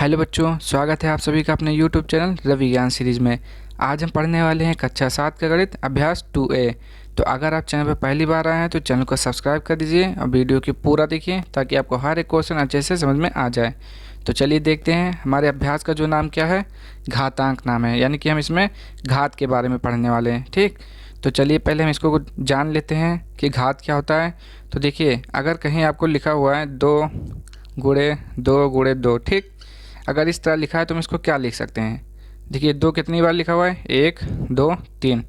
Hello बच्चों, स्वागत है आप सभी का अपने यूट्यूब चैनल रवि ज्ञान सीरीज़ में। आज हम पढ़ने वाले हैं कक्षा 7 का गणित अभ्यास 2A। तो अगर आप चैनल पर पहली बार आए हैं तो चैनल को सब्सक्राइब कर दीजिए और वीडियो की पूरा देखिए ताकि आपको हर एक क्वेश्चन अच्छे से समझ में आ जाए। तो चलिए देखते हैं हमारे अभ्यास का जो नाम क्या है, घातांक नाम है, यानी कि हम इसमें घात के बारे में पढ़ने वाले हैं। ठीक, तो चलिए पहले हम इसको जान लेते हैं कि घात क्या होता है। तो देखिए, अगर कहीं आपको लिखा हुआ है 2 × 2 × 2, ठीक, अगर इस तरह लिखा है तो हम इसको क्या लिख सकते हैं। देखिए 2 कितनी बार लिखा हुआ है, 1 2 3।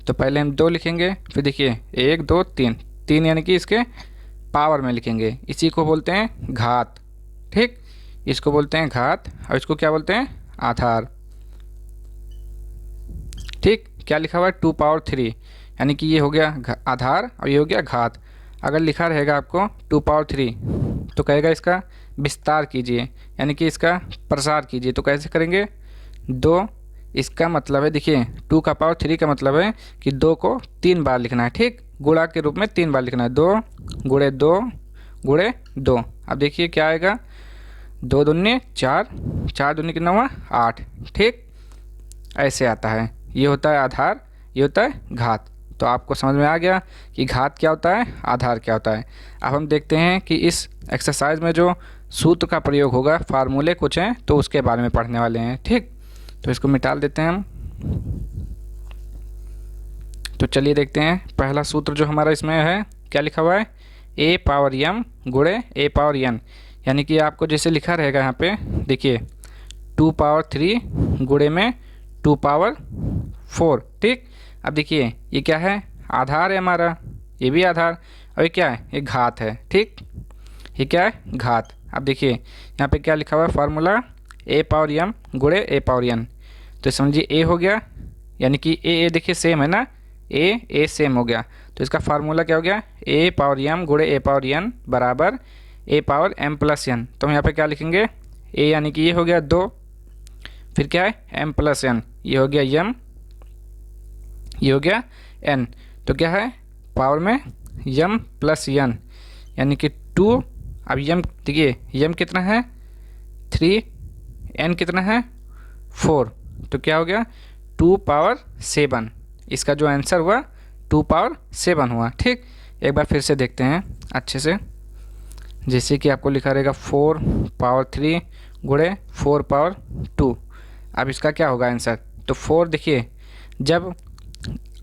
तो पहले हम 2 लिखेंगे, फिर देखिए 1 2 3, 3 यानी कि इसके पावर में लिखेंगे। इसी को बोलते हैं घात। ठीक, इसको बोलते हैं घात और इसको क्या बोलते हैं, आधार। ठीक, क्या लिखा हुआ है 2 पावर 3, यानी कि ये हो गया आधार और ये हो गया घात। अगर लिखा रहेगा आपको 2 पावर 3 तो कहेगा इसका विस्तार कीजिए, यानी कि इसका प्रसार कीजिए। तो कैसे करेंगे, 2, इसका मतलब है देखिए 2 का पावर 3 का मतलब है कि 2 को 3 बार लिखना है। ठीक, गुणा के रूप में 3 बार लिखना है, 2 × 2 × 2। अब देखिए क्या आएगा, 2 दूनी 4, 4 दूनी कितना हुआ 8। ठीक, ऐसे आता है। ये होता है आधार, ये होता है घात। तो आपको समझ में आ गया कि घात क्या होता है, आधार क्या होता है। अब हम देखते हैं कि इस एक्सरसाइज में जो सूत्र का प्रयोग होगा, फार्मूले कुछ हैं तो उसके बारे में पढ़ने वाले हैं। ठीक, तो इसको मिटा देते हैं हम। तो चलिए देखते हैं पहला सूत्र जो हमारा इसमें है, क्या लिखा हुआ है, a power m × a power n, यानी कि आपको जैसे लिखा रहेगा यहाँ पे देखिए 2 पावर 3 गुणे में 2 पावर 4। ठीक, अब देखिए ये क्या है, आधार है हमारा, ये भी आधार, और ये क्या है, ये घात है। ठीक, ये क्या है, घात। अब देखिए यहाँ पे क्या लिखा हुआ है formula, a power m × a power n। तो समझिए a हो गया, यानी कि a देखिए सेम है ना, a सेम हो गया। तो इसका फार्मूला क्या हो गया, a power m × a power n बराबर a power m plus n। तो हम यहाँ पे क्या लिखेंगे, a यानी कि ये हो गया 2, फिर क्या है m प्लस n, ये हो गया m, ये हो गया n। तो क्या है पावर में m प्लस n, यानी कि 2। अब m देखिए m कितना है 3, n कितना है 4, तो क्या हो गया 2 पावर 7। इसका जो आंसर हुआ 2 पावर 7 हुआ। ठीक, एक बार फिर से देखते हैं अच्छे से, जैसे कि आपको लिखा रहेगा 4 पावर 3 × 4 पावर 2। अब इसका क्या होगा आंसर, तो 4 देखिए जब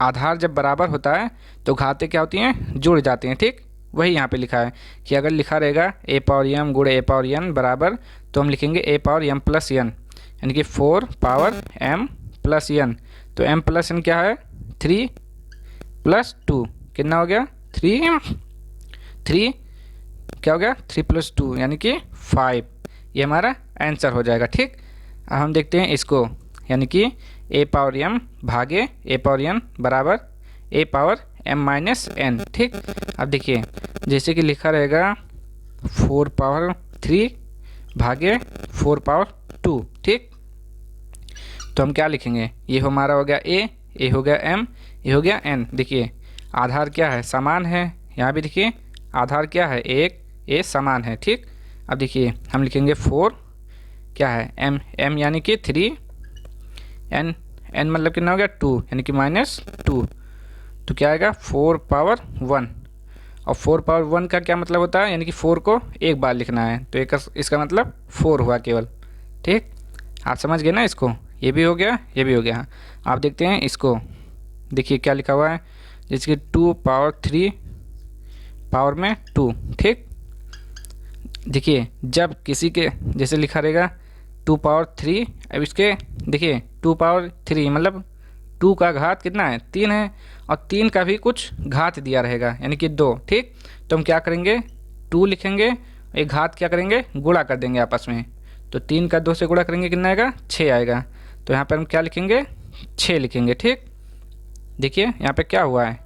आधार जब बराबर होता है तो घातें क्या होती हैं, जुड़ जाती हैं। ठीक, वही यहाँ पे लिखा है कि अगर लिखा रहेगा a power m × a power n बराबर, तो हम लिखेंगे a power m plus n, यानी कि 4 पावर m प्लस n। तो m प्लस n क्या है 3 + 2, कितना हो गया 3 क्या हो गया 3 + 2 यानी कि 5। ये हमारा आंसर हो जाएगा। ठीक, अब हम देखते हैं इसको, यानी कि a पावर m भागे a पावर n बराबर a पावर m - n। ठीक, अब देखिए जैसे कि लिखा रहेगा 4 पावर 3 भागे 4 पावर 2। ठीक, तो हम क्या लिखेंगे, ये हमारा हो गया a हो गया m, ये हो गया n। देखिए आधार क्या है, समान है, यहाँ भी देखिए आधार क्या है 1, a समान है। ठीक, अब देखिए हम लिखेंगे 4 क्या है m यानी कि 3, n मतलब कितना हो गया 2, यानी कि -2। तो क्या आएगा 4 पावर 1, और 4 पावर 1 का क्या मतलब होता है, यानी कि 4 को एक बार लिखना है, तो एक इसका मतलब 4 हुआ केवल। ठीक, आप समझ गए ना इसको, ये भी हो गया, ये भी हो गया। आप देखते हैं इसको, देखिए क्या लिखा हुआ है, जैसे कि 2 पावर 3 पावर में 2। ठीक, देखिए जब किसी के जैसे लिखा रहेगा 2 पावर 3, अब इसके देखिए 2 पावर 3 मतलब 2 का घात कितना है 3 है, और 3 का भी कुछ घात दिया रहेगा, यानी कि 2। ठीक, तो हम क्या करेंगे 2 लिखेंगे, एक घात क्या करेंगे गुणा कर देंगे आपस में। तो 3 का 2 से गुणा करेंगे कितना आएगा 6 आएगा। तो यहाँ पर हम क्या लिखेंगे 6 लिखेंगे। ठीक, देखिए यहाँ पे क्या हुआ है,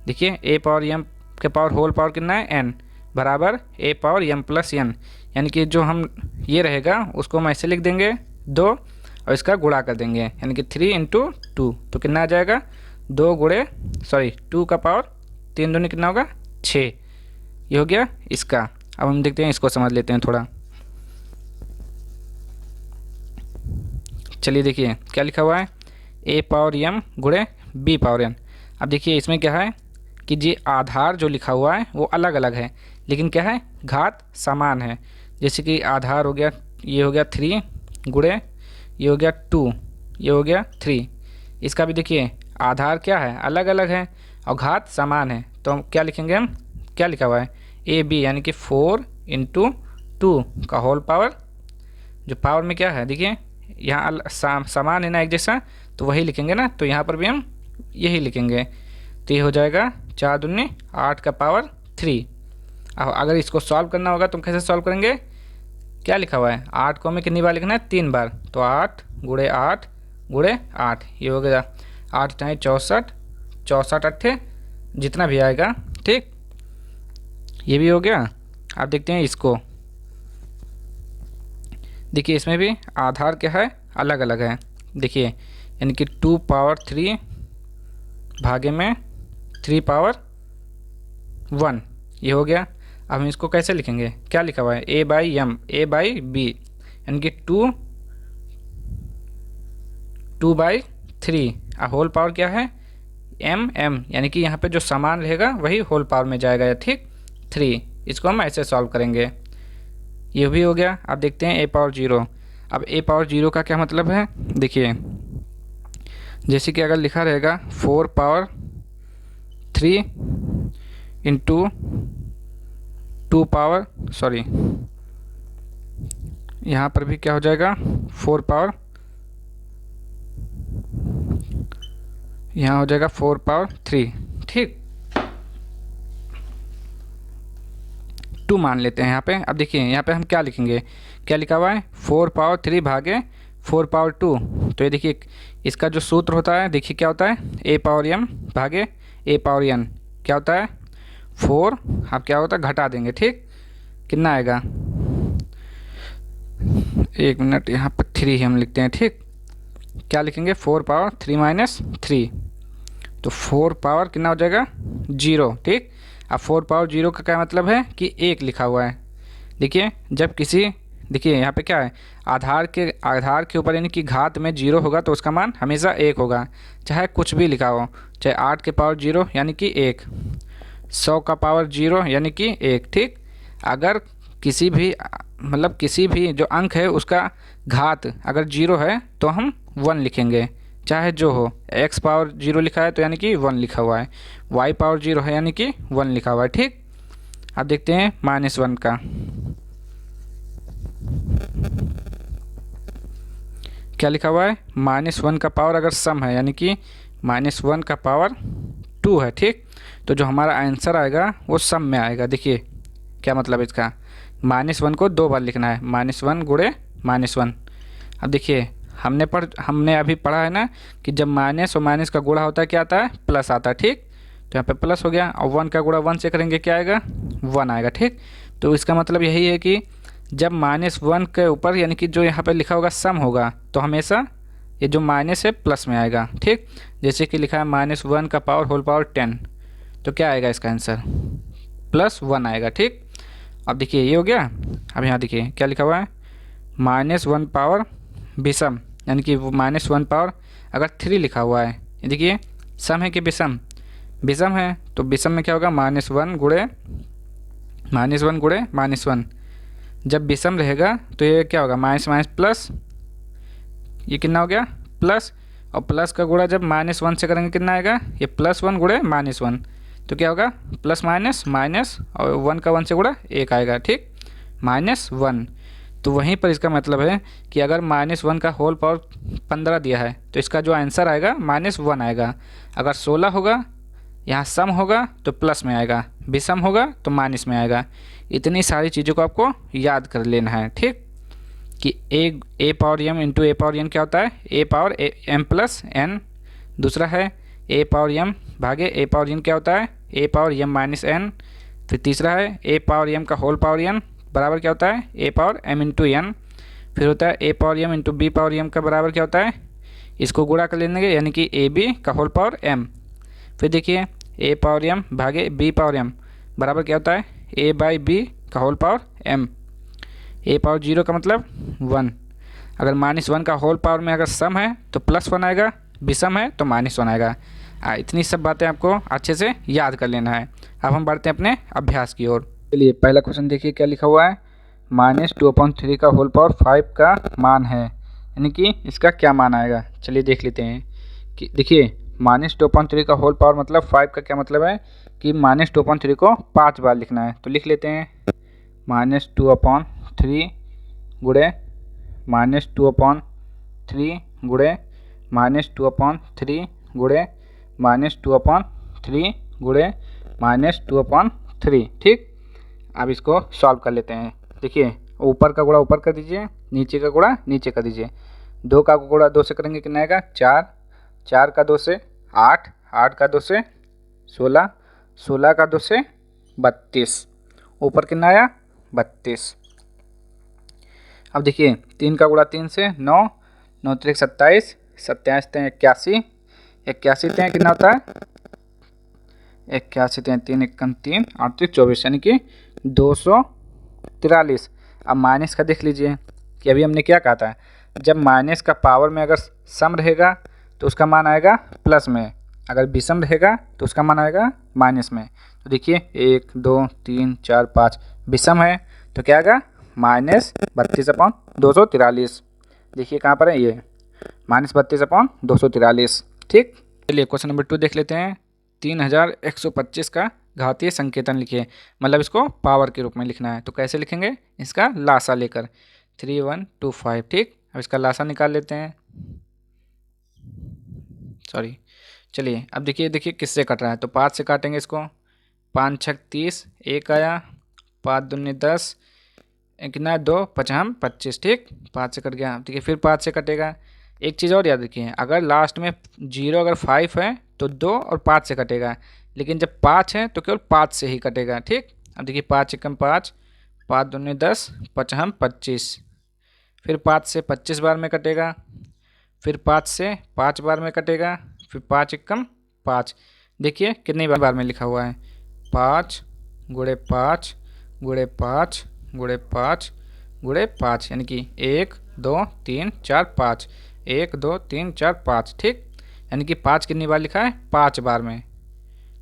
देखिए a पावर m के पावर होल पावर कितना है n बराबर a power m plus n, यानी कि जो हम ये रहेगा उसको हम ऐसे लिख देंगे 2 और इसका गुणा कर देंगे, यानी कि 3 × 2। तो कितना आ जाएगा 2 का पावर 3 दूनी कितना होगा 6, ये हो गया इसका। अब हम देखते हैं इसको समझ लेते हैं थोड़ा। चलिए देखिए क्या लिखा हुआ है, ए पावर एम गुणे बी पावर एन। अब देखिए इसमें क्या है कि जी आधार जो लिखा हुआ है वो अलग अलग है, लेकिन क्या है घात समान है। जैसे कि आधार हो गया, ये हो गया 3 गुणे ये हो गया 2, ये हो गया 3। इसका भी देखिए आधार क्या है अलग अलग है और घात समान है, तो हम क्या लिखेंगे, हम क्या लिखा हुआ है ए बी यानी कि 4 इंटू 2 का होल पावर। जो पावर में क्या है देखिए यहाँ समान है ना एक जैसा, तो वही लिखेंगे ना, तो यहाँ पर भी हम यही लिखेंगे। तो ये हो जाएगा 4 दूनी 8 का पावर 3। अब अगर इसको सॉल्व करना होगा तो हम कैसे सॉल्व करेंगे, क्या लिखा हुआ है 8 को हमें कितनी बार लिखना है 3 बार, तो 8 गुणे 8 गुणे 8, ये हो गया 8 टाइम 64, 64 अट्ठे जितना भी आएगा, ठीक। ये भी हो गया। अब देखते हैं इसको, देखिए इसमें भी आधार क्या है अलग अलग है। देखिए यानी कि 2 पावर 3 भागे में 3 पावर 1, ये हो गया। अब हम इसको कैसे लिखेंगे, क्या लिखा हुआ है A by M, A by B यानी कि 2 बाई 3, होल पावर क्या है एम एम, यानी कि यहाँ पे जो समान रहेगा वही होल पावर में जाएगा, ठीक 3। इसको हम ऐसे सॉल्व करेंगे, ये भी हो गया। अब देखते हैं ए पावर 0। अब ए पावर 0 का क्या मतलब है, देखिए जैसे कि अगर लिखा रहेगा 4 पावर 3 इंटू 2 पावर, सॉरी यहाँ पर भी क्या हो जाएगा 4 पावर, यहाँ हो जाएगा 4 पावर 3, ठीक 2 मान लेते हैं यहाँ पे। अब देखिए यहाँ पे हम क्या लिखेंगे, क्या लिखा हुआ है 4 पावर 3 भागे 4 पावर 2। तो ये देखिए इसका जो सूत्र होता है देखिए क्या होता है ए पावर एम भागे ए पावर एन, क्या होता है 4, अब क्या होता है घटा देंगे, ठीक कितना आएगा, एक मिनट यहाँ पर 3 हम लिखते हैं, ठीक क्या लिखेंगे 4 पावर 3 माइनस 3, तो 4 पावर कितना हो जाएगा 0, ठीक। अब 4 पावर 0 का क्या मतलब है कि 1 लिखा हुआ है। देखिए जब किसी, देखिए यहाँ पे क्या है आधार के ऊपर यानी कि घात में 0 होगा तो उसका मान हमेशा 1 होगा, चाहे कुछ भी लिखा हो, चाहे 8 के पावर 0 यानी कि 1, 100 का पावर 0 यानी कि 1, ठीक। अगर किसी भी मतलब किसी भी जो अंक है उसका घात अगर 0 है तो हम 1 लिखेंगे, चाहे जो हो। x पावर 0 लिखा है तो यानी कि 1 लिखा हुआ है, y पावर 0 है यानी कि 1 लिखा हुआ है, ठीक। अब देखते हैं -1 का, क्या लिखा हुआ है -1 का पावर अगर सम है यानी कि -1 का पावर 2 है, ठीक। तो जो हमारा आंसर आएगा वो सम में आएगा। देखिए क्या मतलब इसका, -1 को 2 बार लिखना है, -1 गुणे -1। अब देखिए हमने अभी पढ़ा है ना कि जब माइनस और माइनस का गुणा होता है क्या आता है प्लस आता है, ठीक। तो यहाँ पे प्लस हो गया और 1 का गुणा 1 से करेंगे क्या आएगा 1 आएगा, ठीक। तो इसका मतलब यही है कि जब -1 के ऊपर यानी कि जो यहाँ पे लिखा होगा सम होगा तो हमेशा ये जो माइनस है प्लस में आएगा, ठीक। जैसे कि लिखा है -1 का पावर होल पावर 10, तो क्या आएगा इसका आंसर +1 आएगा, ठीक। अब देखिए ये हो गया। अब यहाँ देखिए क्या लिखा हुआ है -1 पावर विषम यानी कि वो -1 पावर अगर 3 लिखा हुआ है, देखिए सम है कि विषम, विषम है तो विषम में क्या होगा -1 गुणे -1। जब विषम रहेगा तो ये क्या होगा माइनस माइनस प्लस, ये कितना हो गया प्लस, और प्लस का गुणा जब -1 से करेंगे कितना आएगा ये +1 गुणे -1, तो क्या होगा प्लस माइनस माइनस और 1 का 1 से गुणा 1 आएगा, ठीक -1। तो वहीं पर इसका मतलब है कि अगर -1 का होल पावर 15 दिया है तो इसका जो आंसर आएगा -1 आएगा। अगर 16 होगा यहाँ सम होगा तो प्लस में आएगा, विषम होगा तो माइनस में आएगा। इतनी सारी चीज़ों को आपको याद कर लेना है, ठीक कि ए पावर एम इंटू ए पावर एन क्या होता है A power M plus N, दूसरा है ए पावर एम भागे ए पावर एन क्या होता है A power M minus N, फिर तीसरा है ए पावर एम का होल पावर एन बराबर क्या होता है A power M into N, फिर होता है A power M into B power M का बराबर क्या होता है, इसको गुणा कर लेंगे यानी कि ए बी का होल पावर एम। फिर देखिए ए पावर एम भागे बी पावर एम बराबर क्या होता है ए बाई बी का होल पावर एम, ए पावर 0 का मतलब 1। अगर -1 का होल पावर में अगर सम है तो +1 आएगा, विषम है तो -1 आएगा। इतनी सब बातें आपको अच्छे से याद कर लेना है। अब हम बढ़ते हैं अपने अभ्यास की ओर। चलिए पहला क्वेश्चन देखिए क्या लिखा हुआ है। -2/3 का होल पावर 5 का मान है, यानी कि इसका क्या मान आएगा। चलिए देख लेते हैं कि देखिए -2/3 का होल पावर मतलब 5 का क्या मतलब है कि -2/3 को 5 बार लिखना है। तो लिख लेते हैं -2/3 गुणे -2/3 गुणे -2/3 गुणे -2/3 गुणे -2/3। ठीक, अब इसको सॉल्व कर लेते हैं। देखिए ऊपर का गुणा ऊपर कर दीजिए, नीचे का गुणा नीचे कर दीजिए। 2 का गुणा 2 से करेंगे कितना आएगा 4, 4 का 2 से 8, 8 का 2 से 16, 16 का 2 से 32, ऊपर कितना आया 32। अब देखिए 3 का गुणा 3 से 9, 9 3 27, 27 3 81, 81 3 कितना होता है 81 3 3 1 3 8 24, यानी कि 243। अब माइनस का देख लीजिए कि अभी हमने क्या कहा था, जब माइनस का पावर में अगर सम रहेगा तो उसका मान आएगा प्लस में, अगर विषम रहेगा तो उसका मान आएगा माइनस में। तो देखिए 1 2 3 4 5 विषम है तो क्या आएगा -32/243। देखिए कहाँ पर है ये -32/243। ठीक, चलिए क्वेश्चन नंबर 2 देख लेते हैं। 3125 का घातीय संकेतन लिखिए, मतलब इसको पावर के रूप में लिखना है। तो कैसे लिखेंगे, इसका लासा लेकर 3125। ठीक, अब इसका लासा निकाल लेते हैं। सॉरी, चलिए अब देखिए किससे कट रहा है। तो 5 से काटेंगे इसको, 5 6 30, 1 आया, 5 दूनी 10, कितना 2 5 25। ठीक, 5 से कट गया। देखिए फिर 5 से कटेगा। एक चीज़ और याद रखिए, अगर लास्ट में 0 अगर 5 है तो 2 और 5 से कटेगा, लेकिन जब 5 है तो केवल 5 से ही कटेगा। ठीक, अब देखिए 5 एकम 5, 5 दूनी 10, 5 25, फिर 5 से 25 बार में कटेगा, फिर 5 से 5 बार में कटेगा, फिर 5 एकम 5। देखिए कितनी बार में लिखा हुआ है 5 गुणे 5 गुणे 5 गुणे 5 गुणे 5, यानी कि 1 2 3 4 5, 1 2 3 4 5। ठीक, यानी कि 5 कितनी बार लिखा है 5 बार में।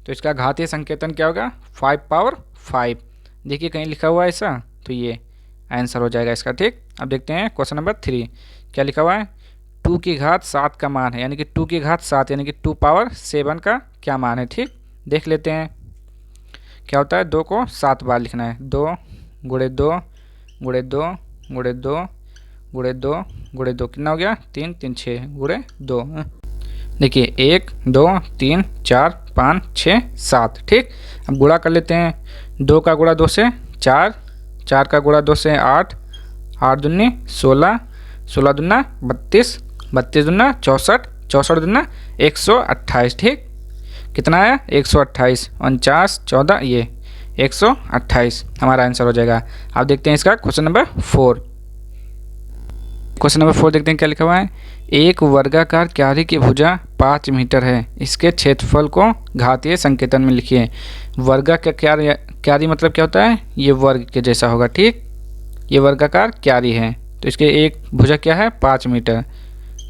तो इसका घातीय संकेतन क्या होगा 5/5। देखिए कहीं लिखा हुआ है ऐसा, तो ये आंसर हो जाएगा इसका। ठीक, अब देखते हैं क्वेश्चन नंबर 3 क्या लिखा हुआ है। 2 की घात 7 का मान है, यानी कि 2 की घात 7 यानी कि 2/7 का क्या मान है। ठीक, देख लेते हैं क्या होता है। 2 को 7 बार लिखना है, 2 गुणे 2 गुणे 2 गुणे 2 गुणे 2 गुणे 2, कितना हो गया 3 3 6 गुणे 2। देखिए 1 2 3 4 5 6 7। ठीक, अब गुणा कर लेते हैं। 2 का गुणा 2 से 4, 4 का गुणा 2 से 8, 8 दूनी 16, 16 दूना 32, 32 दूना 64, 64 दूना 128। ठीक, कितना आया 128, 49 14, ये 128 हमारा आंसर हो जाएगा। अब देखते हैं इसका क्वेश्चन नंबर 4। क्वेश्चन नंबर 4 देखते हैं क्या लिखा हुआ है। एक वर्गाकार क्यारी की भुजा 5 मीटर है, इसके क्षेत्रफल को घातीय संकेतन में लिखिए। वर्गा का क्यारी मतलब क्या होता है, ये वर्ग के जैसा होगा। ठीक, ये वर्गाकार क्यारी है तो इसके एक भुजा क्या है 5 मीटर।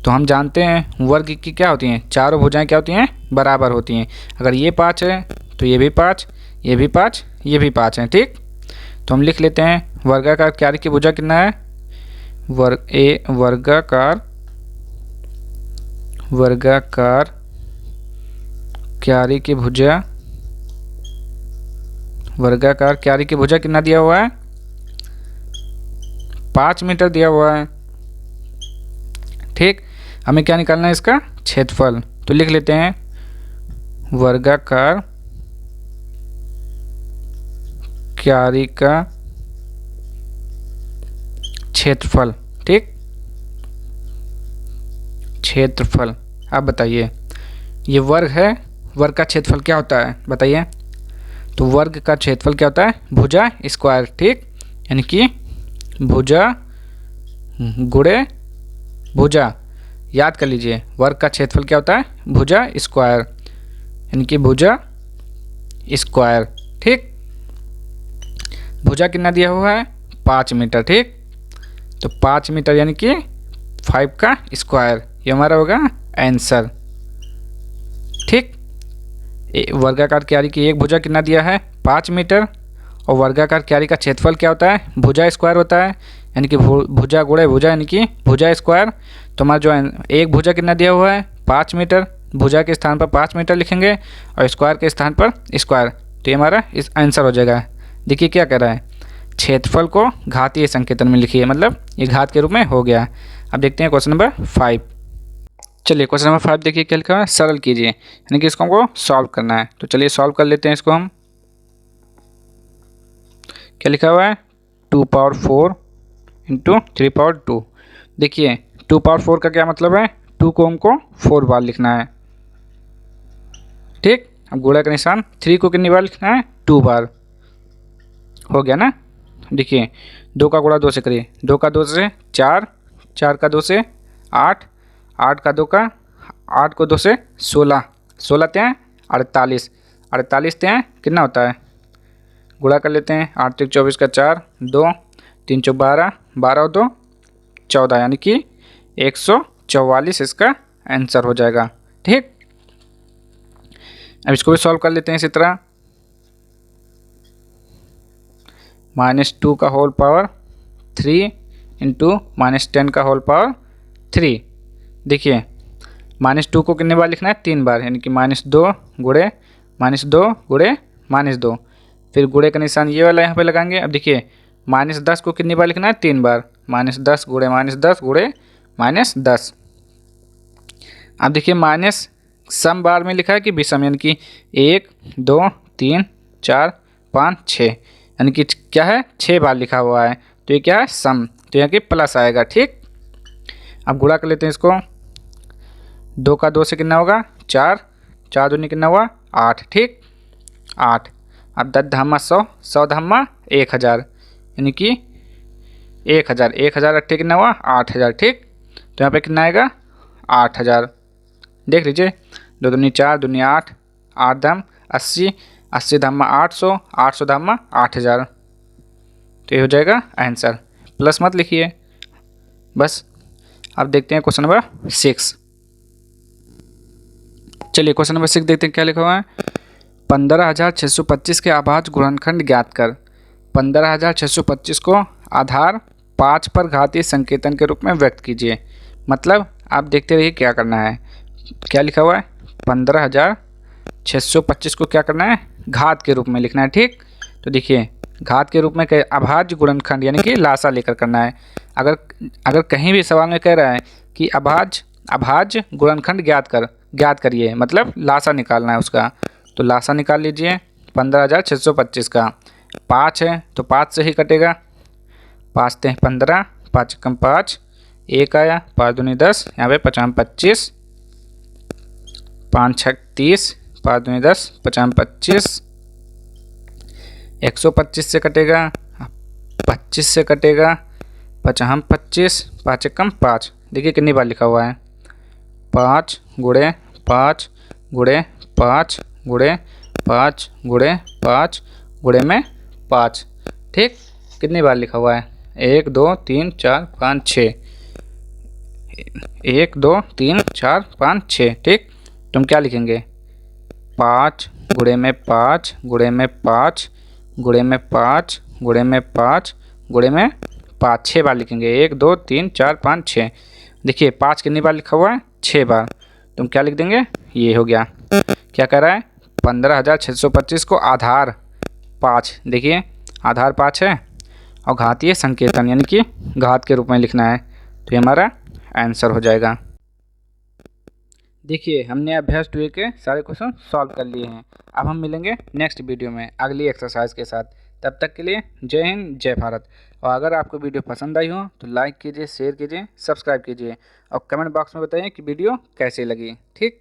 तो हम जानते हैं वर्ग की क्या होती हैं, चारों भुजाएं क्या होती हैं बराबर होती हैं। अगर ये 5 है तो ये भी 5, ये भी 5, ये भी 5 है। ठीक, तो हम लिख लेते हैं वर्गाकार क्यारी की भुजा कितना है, वर्गाकार क्यारी की भुजा, वर्गाकार क्यारी की भुजा कितना दिया हुआ है 5 मीटर दिया हुआ है। ठीक, हमें क्या निकालना है इसका क्षेत्रफल। तो लिख लेते हैं वर्गाकार क्यारी का क्षेत्रफल। ठीक, क्षेत्रफल। अब बताइए ये वर्ग है, वर्ग का क्षेत्रफल क्या होता है बताइए। तो वर्ग का क्षेत्रफल क्या होता है भुजा स्क्वायर। ठीक, यानी कि भुजा गुणे भुजा, याद कर लीजिए वर्ग का क्षेत्रफल क्या होता है भुजा स्क्वायर, यानी कि भुजा स्क्वायर। ठीक, भुजा कितना दिया हुआ है 5 मीटर। ठीक, तो 5 मीटर यानी कि 5 का स्क्वायर, ये हमारा होगा आंसर। ठीक, वर्गाकार क्यारी की एक भुजा कितना दिया है 5 मीटर, और वर्गाकार क्यारी का क्षेत्रफल क्या होता है भुजा स्क्वायर होता है, यानी कि भुजा गुणे भुजा यानी कि भुजा स्क्वायर। तो हमारा जो एक भुजा कितना दिया हुआ है 5 मीटर, भुजा के स्थान पर 5 मीटर लिखेंगे और स्क्वायर के स्थान पर स्क्वायर, तो ये हमारा इस आंसर हो जाएगा। देखिए क्या कह रहा है, क्षेत्रफल को घातीय संकेतन में लिखिए, मतलब ये घात के रूप में हो गया। अब देखते हैं क्वेश्चन नंबर 5। चलिए क्वेश्चन नंबर 5 देखिए क्या लिखा है, सरल कीजिए, यानी कि इसको हमको सॉल्व करना है। तो चलिए सॉल्व कर लेते हैं इसको हम। क्या लिखा हुआ है 2 पावर 4 इंटू 3 पावर 2। देखिए 2 पावर 4 का क्या मतलब है, 2 को हमको 4 बार लिखना है। ठीक, अब गुणा का निशान, 3 को कितनी बार लिखना है 2 बार, हो गया ना। देखिए 2 का गुणा 2 से करिए, 2 का 2 से 4, 4 का 2 से 8, 8 का 2 का 8 को 2 से 16, 16 तें 48, 48 तें कितना होता है, गुणा कर लेते हैं। 8 तिक 24 का 4, 2 3 चौक 12, 12 और 2 14, यानी कि 144 इसका आंसर हो जाएगा। ठीक, अब इसको भी सॉल्व कर लेते हैं इसी तरह। -2 का होल पावर 3 इंटू -10 का होल पावर 3। देखिए -2 को कितने बार लिखना है 3 बार, यानी कि -2 गुणे -2 गुणे -2, फिर गुणे का निशान ये वाला यहाँ पे लगाएंगे। अब देखिए -10 को कितनी बार लिखना है 3 बार, -10 गुणे -10 गुणे -10। अब देखिए माइनस सम बार में लिखा है कि विषम, यानी कि 1 2 3 4 5 6, यानी कि क्या है 6 बार लिखा हुआ है, तो ये क्या है सम, तो यहाँ की प्लस आएगा। ठीक, अब गुणा कर लेते हैं इसको। 2 का 2 से कितना होगा 4, 4 दूनी कितना हुआ 8। ठीक, 8। अब 10 धामा 100, 100 धामा 1000, यानी कि 1000, 1000 अट्ठे कितना हुआ 8000। ठीक, तो यहाँ पे कितना आएगा 8000। देख लीजिए 2 दूनी 4, दूनी 8, 8 धाम 80, 80 धामा 800, 800 धामा 8000, तो ये हो जाएगा आंसर। प्लस मत लिखिए बस। अब देखते हैं क्वेश्चन नंबर 6। चलिए क्वेश्चन नंबर 6 देखते हैं क्या लिखा हुआ है। 15625 के अभाज्य गुणनखंड ज्ञात कर। 15625 को आधार 5 पर घातीय संकेतन के रूप में व्यक्त कीजिए। मतलब आप देखते रहिए क्या करना है। क्या लिखा हुआ है 15625 को क्या करना है घात के रूप में लिखना है। ठीक, तो देखिए घात के रूप में अभाज्य गुणनखंड यानी कि लासा लेकर करना है। अगर कहीं भी सवाल में कह रहा है कि अभाज्य गुणनखंड ज्ञात करिए, मतलब लासा निकालना है उसका, तो लासा निकाल लीजिए। 15625 का 5 है तो 5 से ही कटेगा, 5 ते 15, 5 कम 5, 1 आया, 5 दूनी 10, यहाँ पे 5 25, 5 6 30, 5 दूनी 10, 5 25, 125 से कटेगा, 25 से कटेगा, 5 25, 5 कम 5। देखिए कितनी बार लिखा हुआ है 5 गुणे 5 गुणे 5 गुणे 5 गुणे 5 गुणे में 5। ठीक, कितनी बार लिखा हुआ है 1 2 3 4 5 6, 1 2 3 4 5 6। ठीक, तुम क्या लिखेंगे 5 गुणे में 5 गुणे में 5 गुणे में 5 गुणे में 5 गुणे में 5, 6 बार लिखेंगे। 1 2 3 4 5 6। देखिए 5 कितनी बार लिखा हुआ है 6 बार, तुम क्या लिख देंगे, ये हो गया। क्या कह रहा है 15625 को आधार 5, देखिए आधार 5 है और घातीय संकेतन यानी कि घात के रूप में लिखना है, तो ये हमारा आंसर हो जाएगा। देखिए हमने अभ्यास 2 के सारे क्वेश्चन सॉल्व कर लिए हैं। अब हम मिलेंगे नेक्स्ट वीडियो में अगली एक्सरसाइज के साथ। तब तक के लिए जय हिंद जय भारत। और अगर आपको वीडियो पसंद आई हो तो लाइक कीजिए, शेयर कीजिए, सब्सक्राइब कीजिए और कमेंट बॉक्स में बताइए कि वीडियो कैसी लगी। ठीक।